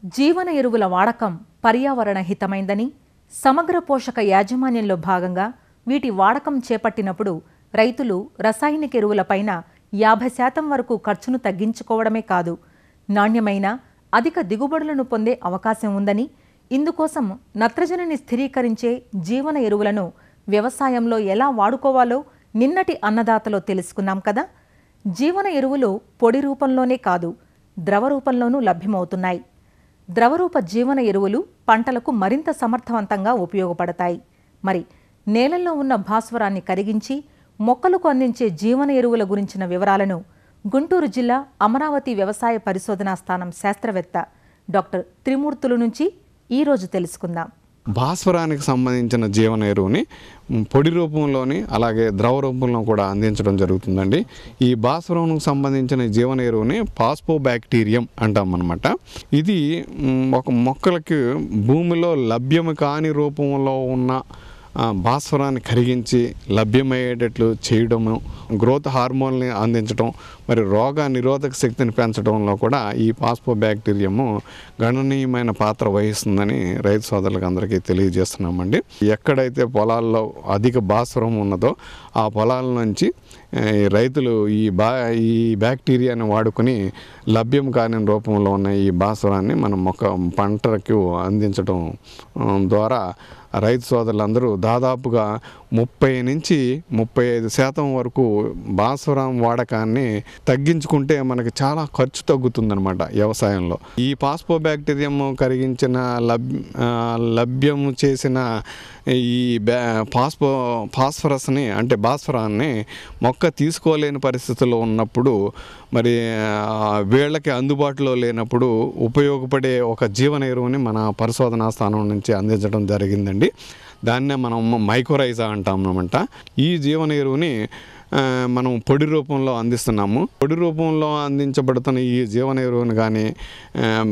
జీవన ఎరువుల వాడకం పర్యావరణ హితమైందని, సమగ్ర పోషక యాజమాన్యంలో భాగంగా వీటి వాడకం చేపట్టినప్పుడు రైతులు రసాయనిక ఎరువులపైన 50% వరకు ఖర్చును తగ్గించుకోవడమే కాదు, నాణ్యమైన అధిక దిగుబడులను పొందే అవకాశం ఉందని, ఇందుకోసం నత్రజనిని స్థిరీకరించే జీవన ఎరువులను వ్యవసాయంలో ఎలా వాడుకోవాలో నిన్నటి అన్నదాతలో తెలుసుకున్నాం కదా. జీవన ఎరువులు పొడి రూపంలోనే కాదు, ద్రవ రూపంలోనూ లభ్యమవుతున్నాయి. ద్రవరూప జీవన ఎరువులు పంటలకు మరింత సమర్థవంతంగా ఉపయోగపడతాయి. మరి నేలల్లో ఉన్న భాస్వరాన్ని కరిగించి మొక్కలకు అందించే జీవన ఎరువుల గురించిన వివరాలను గుంటూరు జిల్లా అమరావతి వ్యవసాయ పరిశోధనా స్థానం శాస్త్రవేత్త డాక్టర్ త్రిమూర్తులు నుంచి ఈరోజు తెలుసుకుందాం. భాస్వరానికి సంబంధించిన జీవన ఎరువుని పొడి రూపంలోని అలాగే ద్రవ రూపంలో కూడా అందించడం జరుగుతుందండి. ఈ భాస్వరంకు సంబంధించిన జీవన ఎరువుని పాస్పోబ్యాక్టీరియం అంటాం అన్నమాట. ఇది ఒక మొక్కలకి భూమిలో లభ్యం కాని రూపంలో ఉన్న భాస్వరాన్ని కరిగించి లభ్యమయ్యేటట్లు చేయడము, గ్రోత్ హార్మోన్ని అందించడం, మరి రోగ నిరోధక శక్తిని పెంచడంలో కూడా ఈ పాస్పోబ్యాక్టీరియము గణనీయమైన పాత్ర వహిస్తుందని రైతు సోదరులకు అందరికీ తెలియజేస్తున్నామండి. ఎక్కడైతే పొలాల్లో అధిక భాస్వరం ఉన్నదో ఆ పొలాల నుంచి రైతులు ఈ బ్యాక్టీరియాని వాడుకొని లభ్యం కాని రూపంలో ఉన్న ఈ భాస్వరాన్ని మనం పంటకు అందించడం ద్వారా రైతు సోదరులందరూ దాదాపుగా 30 నుంచి 35% వరకు భాస్వరం వాడకాన్ని తగ్గించుకుంటే మనకి చాలా ఖర్చు తగ్గుతుందన్నమాట వ్యవసాయంలో. ఈ పాస్పోబ్యాక్టీరియం కరిగించిన లభ్యము చేసిన ఈ ఫాస్ఫరస్ని అంటే భాస్వరాన్ని మొక్క తీసుకోలేని పరిస్థితుల్లో ఉన్నప్పుడు, మరి వీళ్ళకి అందుబాటులో లేనప్పుడు ఉపయోగపడే ఒక జీవన ఎరువుని మన పరిశోధనా స్థానం నుంచి అందించడం జరిగిందండి. దాన్నే మనం మైకోరైజా అంటాం అన్నమాట. ఈ జీవన ఎరువుని మనం పొడి రూపంలో అందిస్తున్నాము. పొడి రూపంలో అందించబడుతున్న ఈ జీవన ఎరువుని కానీ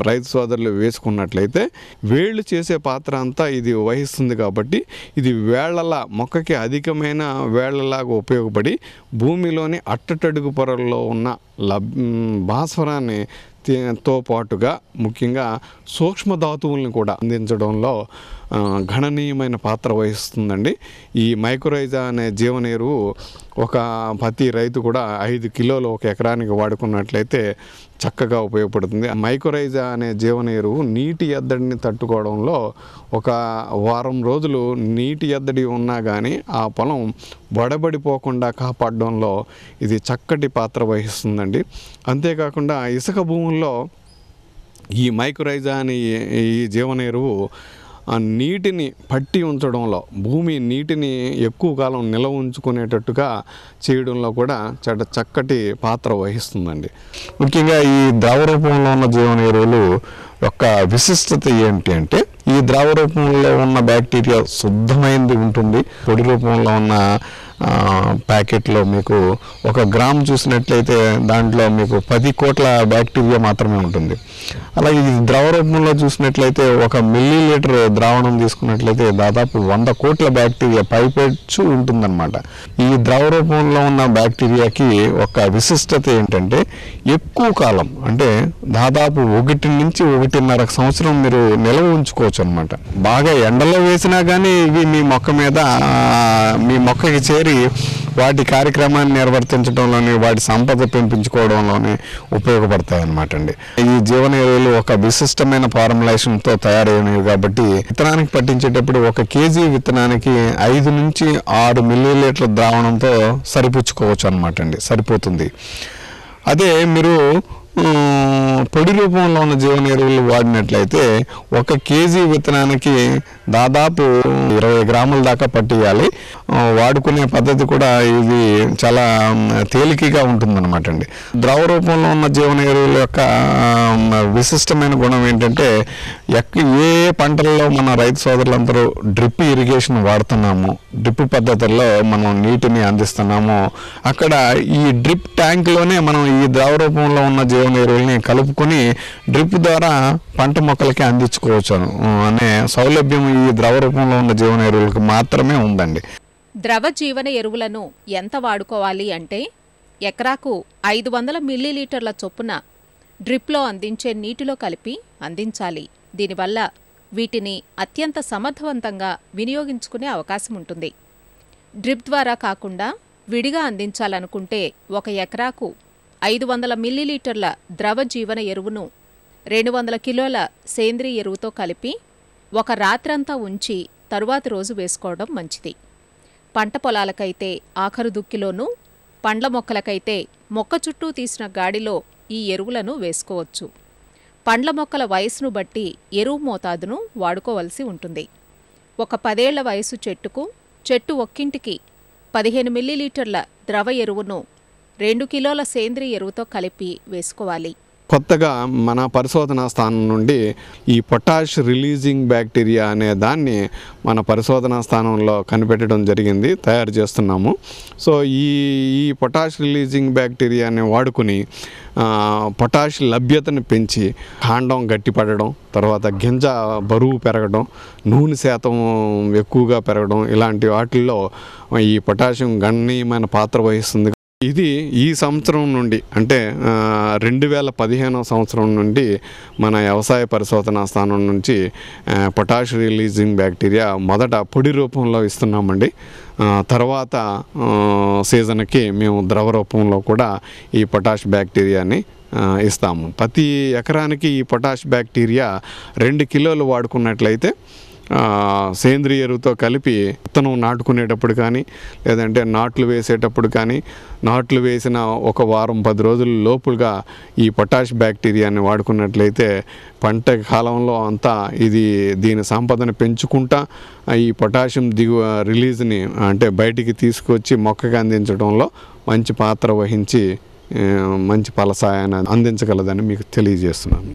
రైతు సోదరులు వేసుకున్నట్లయితే వేళ్ళు చేసే పాత్ర అంతా ఇది వహిస్తుంది. కాబట్టి ఇది వేళ్లలా మొక్కకి అధికమైన వేళ్లలాగా ఉపయోగపడి భూమిలోని అట్టటడుగు పొరల్లో ఉన్న భాస్వరాన్ని తో పాటుగా ముఖ్యంగా సూక్ష్మధాతువులను కూడా అందించడంలో గణనీయమైన పాత్ర వహిస్తుందండి. ఈ మైకోరైజా అనే జీవన ఎరువు ప్రతి రైతు కూడా 5 కిలోలు ఒక ఎకరానికి వాడుకున్నట్లయితే చక్కగా ఉపయోగపడుతుంది. మైకోరైజా అనే జీవన ఎరువు నీటి ఎద్దడిని తట్టుకోవడంలో ఒక వారం రోజులు నీటి ఎద్దడి ఉన్నా కానీ ఆ పొలం వడబడిపోకుండా కాపాడడంలో ఇది చక్కటి పాత్ర వహిస్తుందండి. అంతేకాకుండా ఇసుక భూముల్లో ఈ మైకోరైజా అనే ఈ జీవన ఎరువు నీటిని పట్టి ఉంచడంలో, భూమి నీటిని ఎక్కువ కాలం నిల్వ ఉంచుకునేటట్టుగా చేయడంలో కూడా చక్కటి పాత్ర వహిస్తుందండి. ముఖ్యంగా ఈ ద్రవ రూపంలో ఉన్న జీవన ఎరువులు యొక్క విశిష్టత ఏంటి అంటే, ఈ ద్రవ రూపంలో ఉన్న బ్యాక్టీరియా శుద్ధమైనది ఉంటుంది. పొడి రూపంలో ఉన్న ప్యాకెట్లో మీకు 1 గ్రామ్ చూసినట్లయితే దాంట్లో మీకు 10 కోట్ల బ్యాక్టీరియా మాత్రమే ఉంటుంది. అలాగే ఇది ద్రవ రూపంలో చూసినట్లయితే 1 మిల్లీలీటర్ ద్రావణం తీసుకున్నట్లయితే దాదాపు 100 కోట్ల బ్యాక్టీరియా పైపెచ్చు ఉంటుందన్నమాట. ఈ ద్రవ రూపంలో ఉన్న బ్యాక్టీరియాకి ఒక విశిష్టత ఏంటంటే, ఎక్కువ కాలం అంటే దాదాపు 1 నుంచి 1.5 సంవత్సరం మీరు నిల్వ ఉంచుకోవచ్చు అనమాట. బాగా ఎండలో వేసినా కానీ ఇవి మీ మొక్కకి చేరి వాటి కార్యక్రమాన్ని నిర్వర్తించడంలోని, వాటి సంపద పెంపించుకోవడంలోని ఉపయోగపడతాయి అన్నమాట అండి. ఈ జీవన ఎరువులు ఒక విశిష్టమైన ఫార్ములేషన్తో తయారైనవి కాబట్టి విత్తనానికి పట్టించేటప్పుడు 1 కేజీ విత్తనానికి 5 నుంచి 6 మిల్లీలీటర్ల ద్రావణంతో సరిపుచ్చుకోవచ్చు అన్నమాట అండి, సరిపోతుంది. అదే మీరు పొడి రూపంలో ఉన్న జీవన ఎరువులు వాడినట్లయితే 1 కేజీ విత్తనానికి దాదాపు 20 గ్రాముల దాకా పట్టియాలి. వాడుకునే పద్ధతి కూడా ఇది చాలా తేలికగా ఉంటుందన్నమాట అండి. ద్రవ రూపంలో ఉన్న జీవన ఎరువుల యొక్క విశిష్టమైన గుణం ఏంటంటే, ఏ పంటల్లో మన రైతు సోదరులందరూ డ్రిప్ ఇరిగేషన్ వాడుతున్నాము, డ్రిప్ పద్ధతుల్లో మనం నీటిని అందిస్తున్నాము, అక్కడ ఈ డ్రిప్ ట్యాంక్లోనే మనం ఈ ద్రవ రూపంలో ఉన్న జీవన ఎరువుల్ని కలుపుకొని డ్రిప్ ద్వారా పంట మొక్కలకి అందించుకోవచ్చు అనే సౌలభ్యం ఈ ద్రవ రూపంలో ఉన్న జీవన ఎరువులకు మాత్రమే ఉందండి. ద్రవ జీవన ఎరువులను ఎంత వాడుకోవాలి అంటే, ఎకరాకు 500 మిల్లీలీటర్ల చొప్పున డ్రిప్లో అందించే నీటిలో కలిపి అందించాలి. దీనివల్ల వీటిని అత్యంత సమర్థవంతంగా వినియోగించుకునే అవకాశం ఉంటుంది. డ్రిప్ ద్వారా కాకుండా విడిగా అందించాలనుకుంటే 1 ఎకరాకు 500 మిల్లీలీటర్ల ద్రవ జీవన ఎరువును 200 కిలోల సేంద్రియ ఎరువుతో కలిపి ఒక రాత్రంతా ఉంచి తరువాతి రోజు వేసుకోవడం మంచిది. పంట పొలాలకైతే ఆఖరు దుక్కిలోనూ, పండ్ల మొక్కలకైతే మొక్క చుట్టూ తీసిన గాడిలో ఈ ఎరువులను వేసుకోవచ్చు. పండ్ల మొక్కల వయసును బట్టి ఎరువు మోతాదును వాడుకోవలసి ఉంటుంది. ఒక 10 ఏళ్ల వయసు చెట్టు ఒక్కింటికి 15 మిల్లీలీటర్ల ద్రవ ఎరువును 2 కిలోల సేంద్రియ ఎరువుతో కలిపి వేసుకోవాలి. కొత్తగా మన పరిశోధనా స్థానం నుండి ఈ పొటాష్ రిలీజింగ్ బ్యాక్టీరియా అనే దాన్ని మన పరిశోధనా స్థానంలో కనిపెట్టడం జరిగింది, తయారు చేస్తున్నాము. సో ఈ పొటాష్ రిలీజింగ్ బ్యాక్టీరియాని వాడుకుని పొటాష్ లభ్యతను పెంచి కాండం గట్టిపడడం, తర్వాత గింజ బరువు పెరగడం, నూనె శాతం ఎక్కువగా పెరగడం, ఇలాంటి వాటిల్లో ఈ పొటాషియం గణనీయమైన పాత్ర వహిస్తుంది. ఇది ఈ సంవత్సరం నుండి అంటే 2015 సంవత్సరం నుండి మన వ్యవసాయ పరిశోధనా స్థానం నుంచి పొటాష్ రిలీజింగ్ బ్యాక్టీరియా మొదట పొడి రూపంలో ఇస్తున్నామండి. తర్వాత సీజన్కి మేము ద్రవ రూపంలో కూడా ఈ పొటాష్ బ్యాక్టీరియాని ఇస్తాము. ప్రతి ఎకరానికి ఈ పొటాష్ బ్యాక్టీరియా 2 కిలోలు వాడుకున్నట్లయితే సేంద్రియ ఎరువుతో కలిపి విత్తనం నాటుకునేటప్పుడు కానీ, లేదంటే నాట్లు వేసేటప్పుడు కానీ, నాట్లు వేసిన 1 వారం 10 రోజుల లోపుగా ఈ పొటాష్ బ్యాక్టీరియాని వాడుకున్నట్లయితే పంట కాలంలో అంతా దీని సంపదను పెంచుకుంటా ఈ పొటాషియం రిలీజ్ని అంటే బయటికి తీసుకొచ్చి మొక్కకి అందించడంలో మంచి పాత్ర వహించి మంచి ఫలసాయాన్ని అందించగలదని మీకు తెలియజేస్తున్నాను.